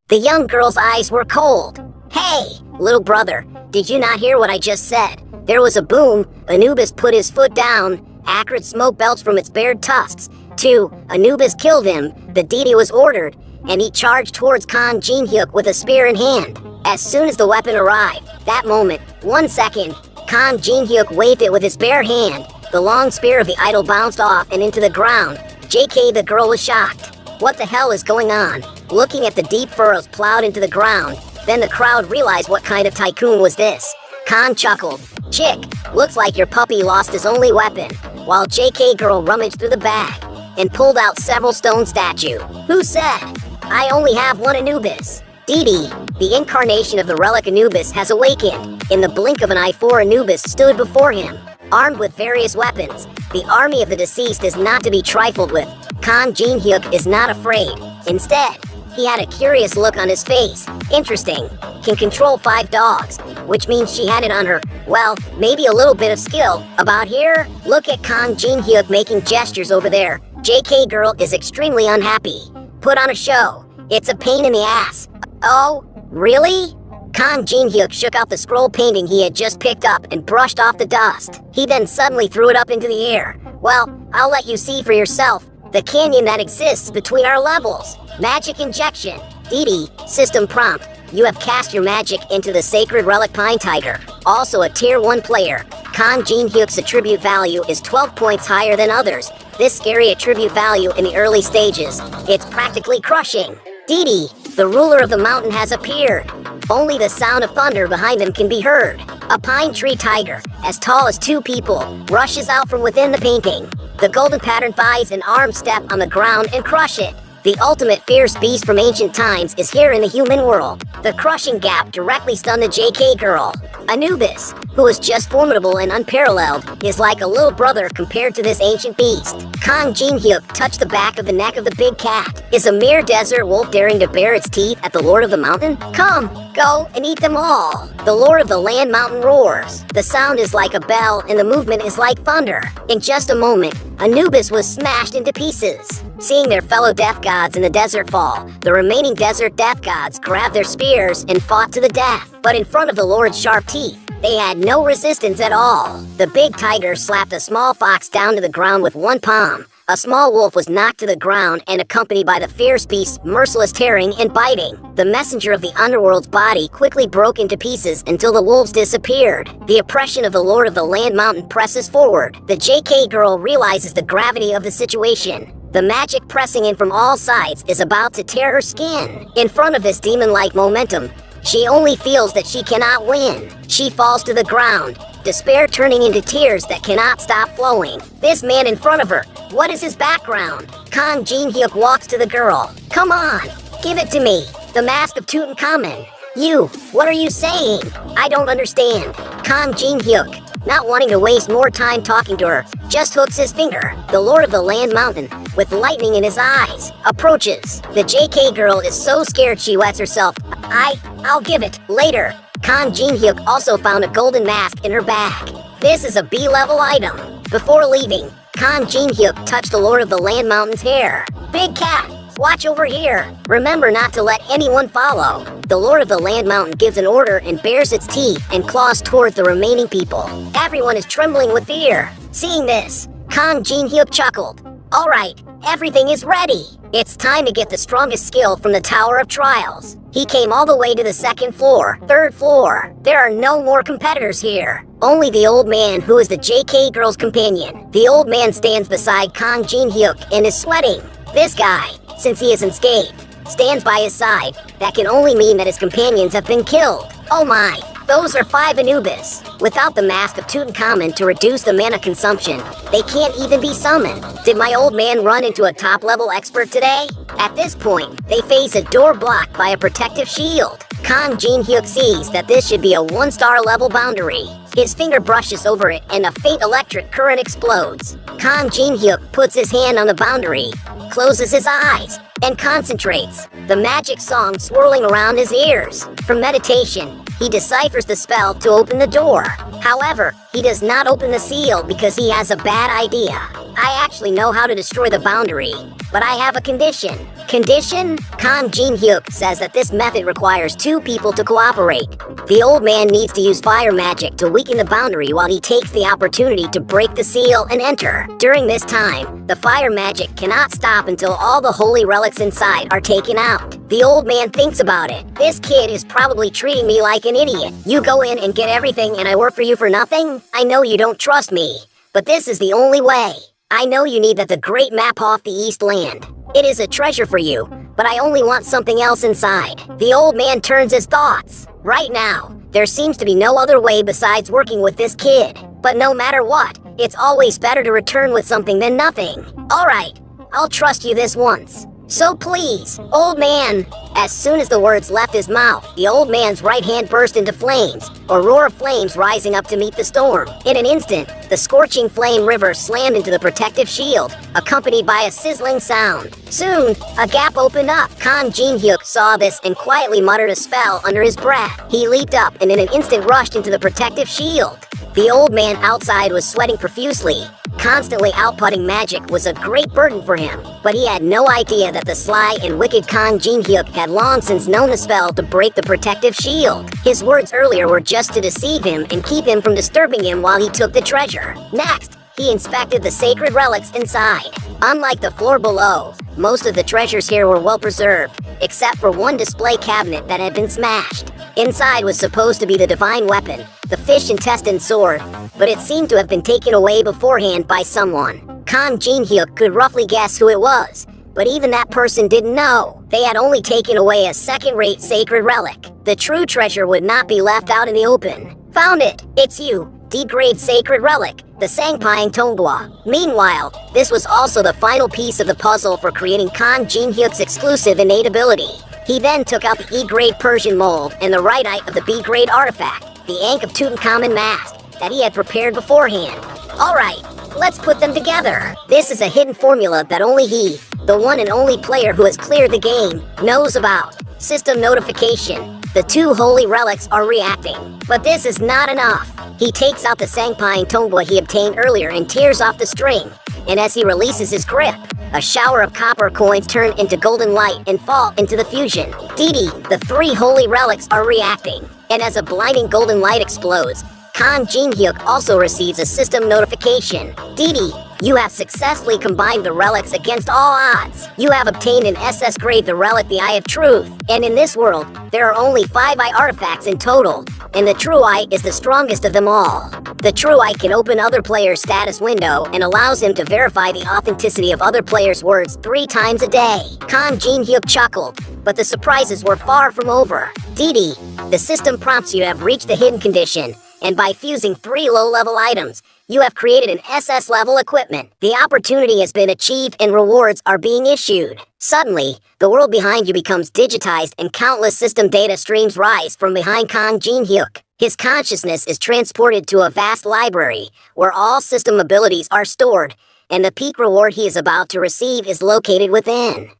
The young girl's eyes were cold. "Hey, little brother, did you not hear what I just said?" There was a boom. Anubis put his foot down. Acrid smoke belched from its bared tusks. 2. Anubis killed him. The deity was ordered, and he charged towards Kang Jin-hyuk with a spear in hand. As soon as the weapon arrived, that moment, 1 second, Kang Jin-hyuk waved it with his bare hand. The long spear of the idol bounced off and into the ground. JK, the girl was shocked. What the hell is going on? Looking at the deep furrows plowed into the ground, then the crowd realized what kind of tycoon was this. Khan chuckled. "Chick, looks like your puppy lost his only weapon," while JK girl rummaged through the bag and pulled out several stone statues. "Who said? I only have one Anubis." Didi, the incarnation of the relic Anubis, has awakened. In the blink of an eye, 4 Anubis stood before him, armed with various weapons. The army of the deceased is not to be trifled with. Kang Jin-hyuk is not afraid. Instead, he had a curious look on his face. Interesting. Can control 5 dogs, which means she had it on her, well, maybe a little bit of skill. About here, look at Kang Jin-hyuk making gestures over there. JK girl is extremely unhappy. Put on a show. It's a pain in the ass. Oh, really? Kang Jin-hyuk shook out the scroll painting he had just picked up and brushed off the dust. He then suddenly threw it up into the air. "Well, I'll let you see for yourself the canyon that exists between our levels. Magic injection. Didi, system prompt. You have cast your magic into the sacred relic Pine Tiger. Also a tier 1 player. Kang Jin-hyuk's attribute value is 12 points higher than others. This scary attribute value in the early stages. It's practically crushing. Didi, the ruler of the mountain has appeared. Only the sound of thunder behind them can be heard. A pine tree tiger, as tall as 2 people, rushes out from within the painting. The golden pattern thighs and arms step on the ground and crush it. The ultimate fierce beast from ancient times is here in the human world. The crushing gap directly stunned the JK girl. Anubis, who is just formidable and unparalleled, is like a little brother compared to this ancient beast. Kang Jin-hyuk touched the back of the neck of the big cat. Is a mere desert wolf daring to bare its teeth at the Lord of the Mountain? Come, go and eat them all. The Lord of the Land Mountain roars. The sound is like a bell and the movement is like thunder. In just a moment, Anubis was smashed into pieces. Seeing their fellow death gods in the desert fall, the remaining desert death gods grabbed their spears and fought to the death. But in front of the Lord's sharp teeth, they had no resistance at all. The big tiger slapped a small fox down to the ground with one palm. A small wolf was knocked to the ground and accompanied by the fierce beast's merciless tearing and biting. The messenger of the underworld's body quickly broke into pieces until the wolves disappeared. The oppression of the Lord of the Land Mountain presses forward. The JK girl realizes the gravity of the situation. The magic pressing in from all sides is about to tear her skin. In front of this demon-like momentum, she only feels that she cannot win. She falls to the ground, despair turning into tears that cannot stop flowing. This man in front of her, what is his background? Kang Jin-hyuk walks to the girl. "Come on, give it to me. The mask of Tutankhamun. You, what are you saying? I don't understand." Kang Jin-hyuk, not wanting to waste more time talking to her, just hooks his finger. The Lord of the Land Mountain, with lightning in his eyes, approaches. The JK girl is so scared she wets herself. I'll give it later." Kang Jin-hyuk also found a golden mask in her bag. This is a B-level item. Before leaving, Kang Jin-hyuk touched the Lord of the Land Mountain's hair. "Big cat, watch over here. Remember not to let anyone follow." The Lord of the Land Mountain gives an order and bares its teeth and claws towards the remaining people. Everyone is trembling with fear. Seeing this, Kang Jin-hyuk chuckled. "All right, everything is ready. It's time to get the strongest skill from the Tower of Trials." He came all the way to the 2nd floor, 3rd floor. There are no more competitors here. Only the old man, who is the JK girl's companion. The old man stands beside Kang Jin-hyuk and is sweating. This guy, since he is unscathed, stands by his side. That can only mean that his companions have been killed. Oh my, those are 5 Anubis. Without the mask of Tutankhamun to reduce the mana consumption, they can't even be summoned. Did my old man run into a top-level expert today? At this point, they face a door blocked by a protective shield. Kang Jin-hyuk sees that this should be a 1-star level boundary. His finger brushes over it and a faint electric current explodes. Kang Jin-hyuk puts his hand on the boundary, closes his eyes, and concentrates, the magic song swirling around his ears. From meditation, he deciphers the spell to open the door. However, he does not open the seal because he has a bad idea. I actually know how to destroy the boundary, but I have a condition. Condition? Kang Jin-hyuk says that this method requires 2 people to cooperate. The old man needs to use fire magic to weaken the boundary while he takes the opportunity to break the seal and enter. During this time, the fire magic cannot stop until all the holy relics inside are taken out. The old man thinks about it. This kid is probably treating me like an idiot. You go in and get everything and I work for you for nothing? I know you don't trust me, but this is the only way. I know you need the great map off the East Land. It is a treasure for you, but I only want something else inside. The old man turns his thoughts. Right now, there seems to be no other way besides working with this kid. But no matter what, it's always better to return with something than nothing. Alright, I'll trust you this once. So please, old man. As soon as the words left his mouth, the old man's right hand burst into flames, a roar of flames rising up to meet the storm. In an instant, the scorching flame river slammed into the protective shield, accompanied by a sizzling sound. Soon, a gap opened up. Kang Jin-hyuk saw this and quietly muttered a spell under his breath. He leaped up and in an instant rushed into the protective shield. The old man outside was sweating profusely. Constantly outputting magic was a great burden for him, but he had no idea that the sly and wicked Kang Jin-hyuk had long since known the spell to break the protective shield. His words earlier were just to deceive him and keep him from disturbing him while he took the treasure. Next, he inspected the sacred relics inside. Unlike the floor below, most of the treasures here were well preserved, except for one display cabinet that had been smashed. Inside was supposed to be the divine weapon, the fish intestine sword, but it seemed to have been taken away beforehand by someone. Kang Jin-hyuk could roughly guess who it was, but even that person didn't know. They had only taken away a second-rate sacred relic. The true treasure would not be left out in the open. Found it! It's you! D-grade sacred relic, the Sangpyeong Tonghua. Meanwhile, this was also the final piece of the puzzle for creating Kang Jin-hyuk's exclusive innate ability. He then took out the E-grade Persian mold and the right eye of the B-grade artifact, the Ankh of Tutankhamun mask, that he had prepared beforehand. Alright, let's put them together. This is a hidden formula that only he, the one and only player who has cleared the game, knows about. System notification. The 2 holy relics are reacting. But this is not enough. He takes out the Sangpyeong Tonghua he obtained earlier and tears off the string. And as he releases his grip, a shower of copper coins turn into golden light and fall into the fusion. Didi, the 3 holy relics are reacting. And as a blinding golden light explodes, Kang Jin-hyuk also receives a system notification. Didi, you have successfully combined the relics against all odds. You have obtained an SS grade the relic the Eye of Truth. And in this world, there are only 5 Eye artifacts in total, and the True Eye is the strongest of them all. The True Eye can open other players' status window and allows him to verify the authenticity of other players' words 3 times a day. Kang Jin-hyuk chuckled, but the surprises were far from over. Didi, the system prompts you to have reached the hidden condition, and by fusing 3 low-level items, you have created an SS-level equipment. The opportunity has been achieved and rewards are being issued. Suddenly, the world behind you becomes digitized and countless system data streams rise from behind Kang Jin-hyuk. His consciousness is transported to a vast library, where all system abilities are stored, and the peak reward he is about to receive is located within.